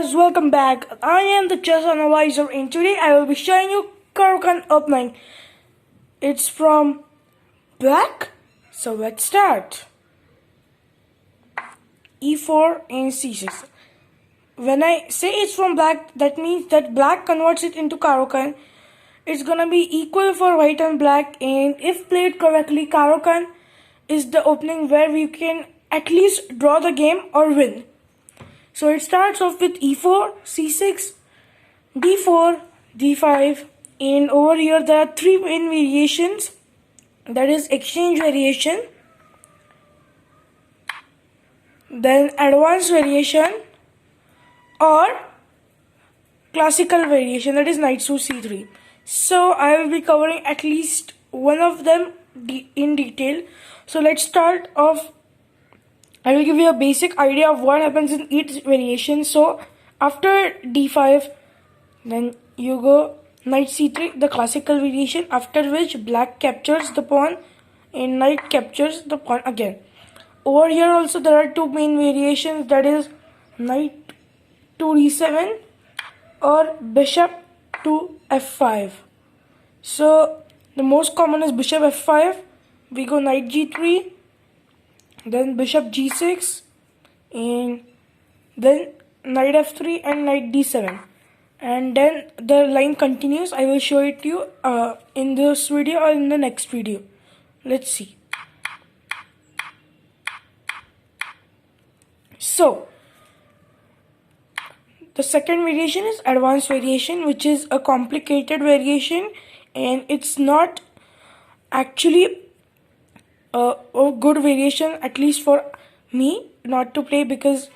guys, welcome back. I am the chess analyzer and today I will be showing you Caro Kann opening. It's from black, so let's start. E4 and C6. When I say it's from black, that means that black converts it into Caro Kann. It's gonna be equal for white and black, and if played correctly, Caro Kann is the opening where we can at least draw the game or win. So it starts off with E4, C6, D4, D5, and over here there are three main variations. That is exchange variation, then advanced variation, or classical variation, that is knight to C3. So I will be covering at least one of them in detail. So let's start off. I will give you a basic idea of what happens in each variation. So after D5, then you go knight C3, the classical variation, after which black captures the pawn and knight captures the pawn again. Over here also there are two main variations, that is knight to D7 or bishop to F5. So the most common is bishop F5, we go knight G3, then bishop G6, and then knight F3 and knight D7, and then the line continues. I will show it to you in this video or in the next video. Let's see. So the second variation is advanced variation, which is a complicated variation, and it's not actually a good variation, at least for me, not to play, because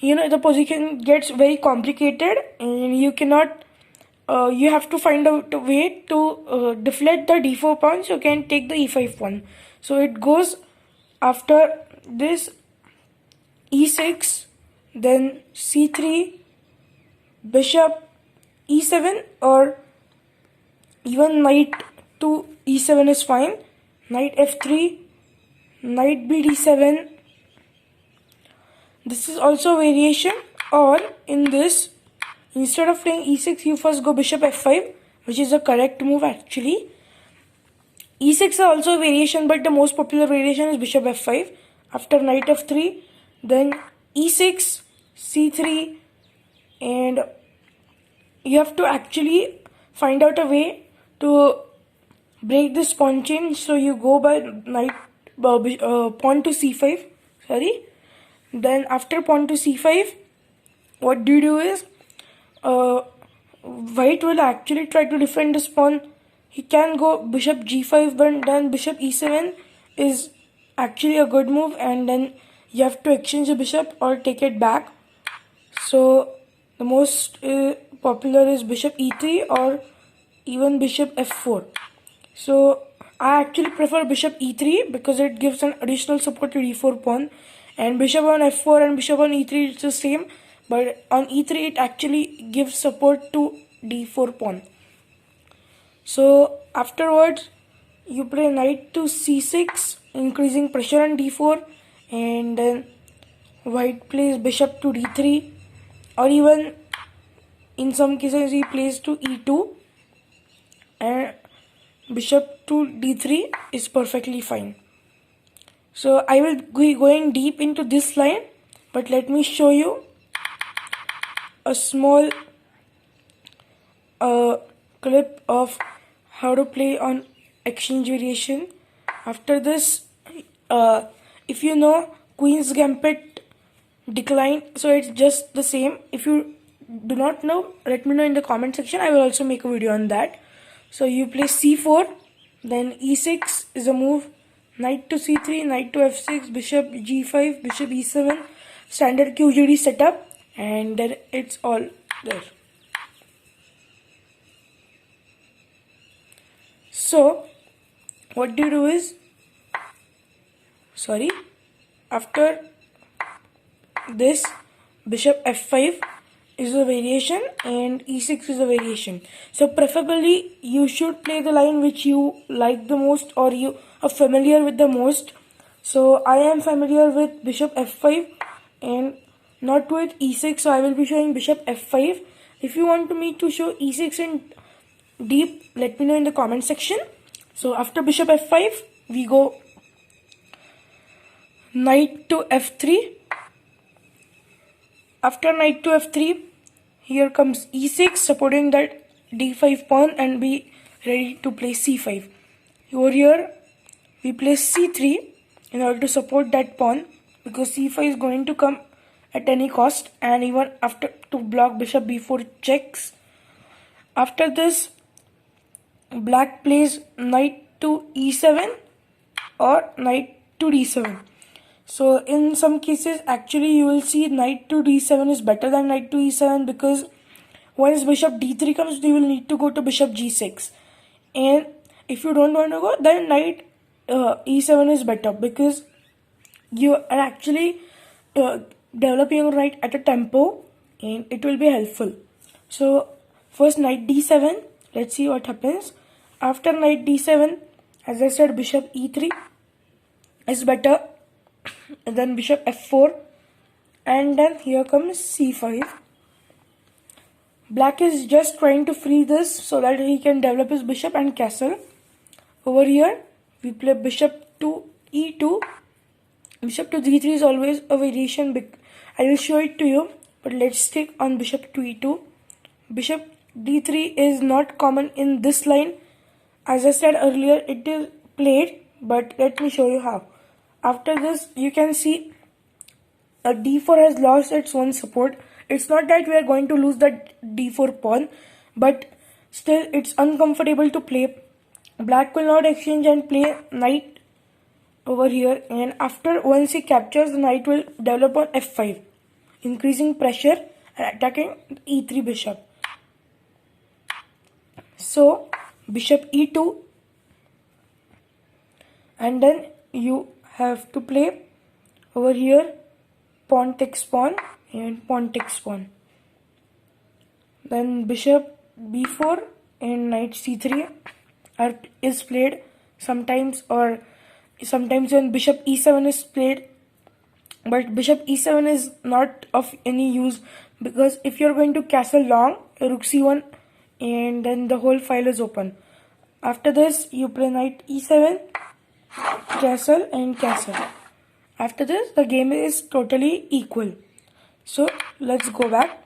the position gets very complicated and you cannot you have to find out a way to deflect the d4 pawn so you can take the e5 pawn. So it goes after this e6, then c3, bishop e7, or even knight to e7 is fine, knight f3, knight b d7. This is also variation, or in this, instead of playing e6, you first go bishop f5, which is the correct move actually. E6 is also a variation, but the most popular variation is bishop f5 after knight f3, then e6, c3, and you have to actually find out a way to break this pawn chain. So you go by knight pawn to c5, sorry. Then after pawn to c5, what do you do is white will actually try to defend this pawn. He can go bishop g5, but then bishop e7 is actually a good move, and then you have to exchange the bishop or take it back. So the most popular is bishop e3 or even bishop f4. So I actually prefer bishop e3 because it gives an additional support to d4 pawn, and bishop on f4 and bishop on e3 it's the same, but on e3 it actually gives support to d4 pawn. So afterwards you play knight to c6, increasing pressure on d4, and then white plays bishop to d3, or even in some cases he plays to e2, and bishop to d3 is perfectly fine. So I will be going deep into this line, but let me show you a small clip of how to play on exchange variation. After this, if you know Queen's Gambit decline, so it's just the same. If you do not know, let me know in the comment section. I will also make a video on that. So you play c4, then e6 is a move, knight to c3, knight to f6, bishop g5, bishop e7, standard QGD setup, and then it's all there. So what do you do is, after this, bishop f5 is a variation and e6 is a variation. So preferably you should play the line which you like the most or you are familiar with the most. So I am familiar with bishop f5, and not with e6, so I will be showing bishop f5. If you want me to show e6 in deep, let me know in the comment section. So after bishop f5, we go knight to f3. After knight to f3, here comes e6, supporting that d5 pawn, and be ready to play c5. Over here, we play c3 in order to support that pawn, because c5 is going to come at any cost, and even after to block bishop b4 checks. After this, black plays knight to e7 or knight to d7. So in some cases, actually you will see knight to d7 is better than knight to e7, because once bishop d3 comes, you will need to go to bishop g6. And if you don't want to go, then knight e7 is better, because you are actually developing your knight at a tempo, and it will be helpful. So first knight d7, let's see what happens. After knight d7, as I said, bishop e3 is better, and then bishop f4, and then here comes c5. Black is just trying to free this so that he can develop his bishop and castle. Over here, we play bishop to e2. Bishop to d3 is always a variation. I will show it to you, but let's stick on bishop to e2. Bishop d3 is not common in this line. As I said earlier, it is played, but let me show you how. After this, you can see a d4 has lost its one support. It's not that we are going to lose that d4 pawn, but still it's uncomfortable to play. Black will not exchange and play knight over here, and after once he captures, the knight will develop on f5, increasing pressure and attacking the e3 bishop. So bishop e2, and then you have to play over here pawn takes pawn and pawn takes pawn. Then bishop b4 and knight c3 is played sometimes, or sometimes when bishop e7 is played. But bishop e7 is not of any use, because if you're going to castle long, rook c1, and then the whole file is open. After this, you play knight e7, castle and castle. After this, the game is totally equal. So let's go back.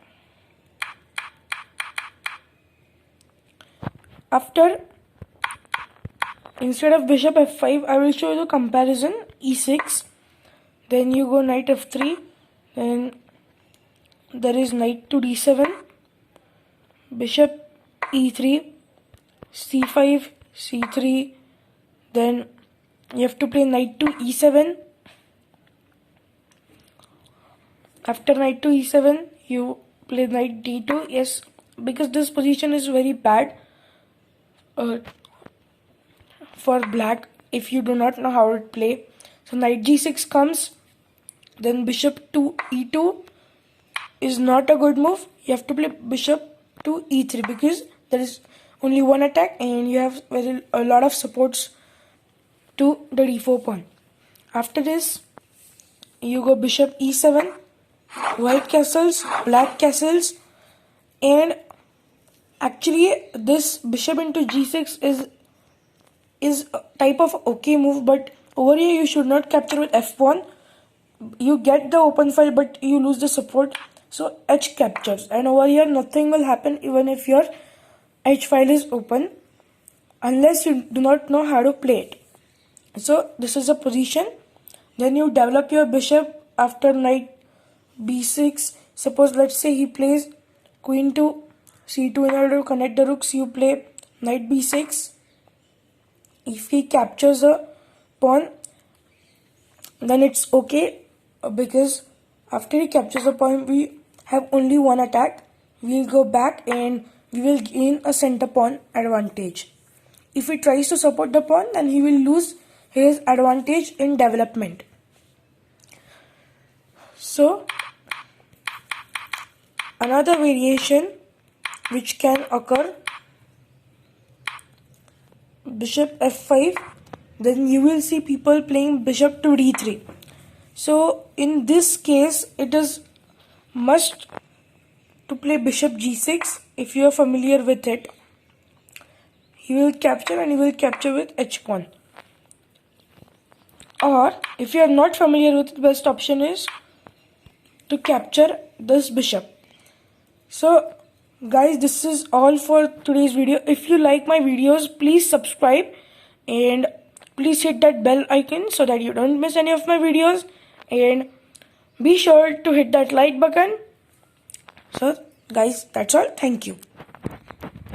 After, instead of bishop f5, I will show you the comparison. e6, then you go knight f3, then there is knight to d7, bishop e3, c5, c3, then you have to play knight to e7. After knight to e7, you play knight d2. Yes, because this position is very bad for black if you do not know how to play. So knight g6 comes, then bishop to e2 is not a good move. You have to play bishop to e3, because there is only one attack and you have a lot of supports to the d4 pawn. After this, you go bishop e7, white castles, black castles, and actually this bishop into g6 is a type of okay move, but over here you should not capture with f pawn. You get the open file, but you lose the support, so h captures, and over here nothing will happen even if your h file is open, unless you do not know how to play it. So this is a position. Then you develop your bishop after knight b6. Suppose, let's say he plays queen to c2. In order to connect the rooks, you play knight b6. If he captures a pawn, then it's okay, because after he captures a pawn, we have only one attack. We'll go back and we will gain a center pawn advantage. If he tries to support the pawn, then he will lose his advantage in development. So another variation which can occur, bishop f5, then you will see people playing bishop to d3. So in this case, it is must to play bishop g6. If you are familiar with it, he will capture and he will capture with h pawn. Or if you are not familiar with it, the best option is to capture this bishop. So guys, this is all for today's video. If you like my videos, please subscribe and please hit that bell icon so that you don't miss any of my videos, and be sure to hit that like button. So guys, that's all. Thank you.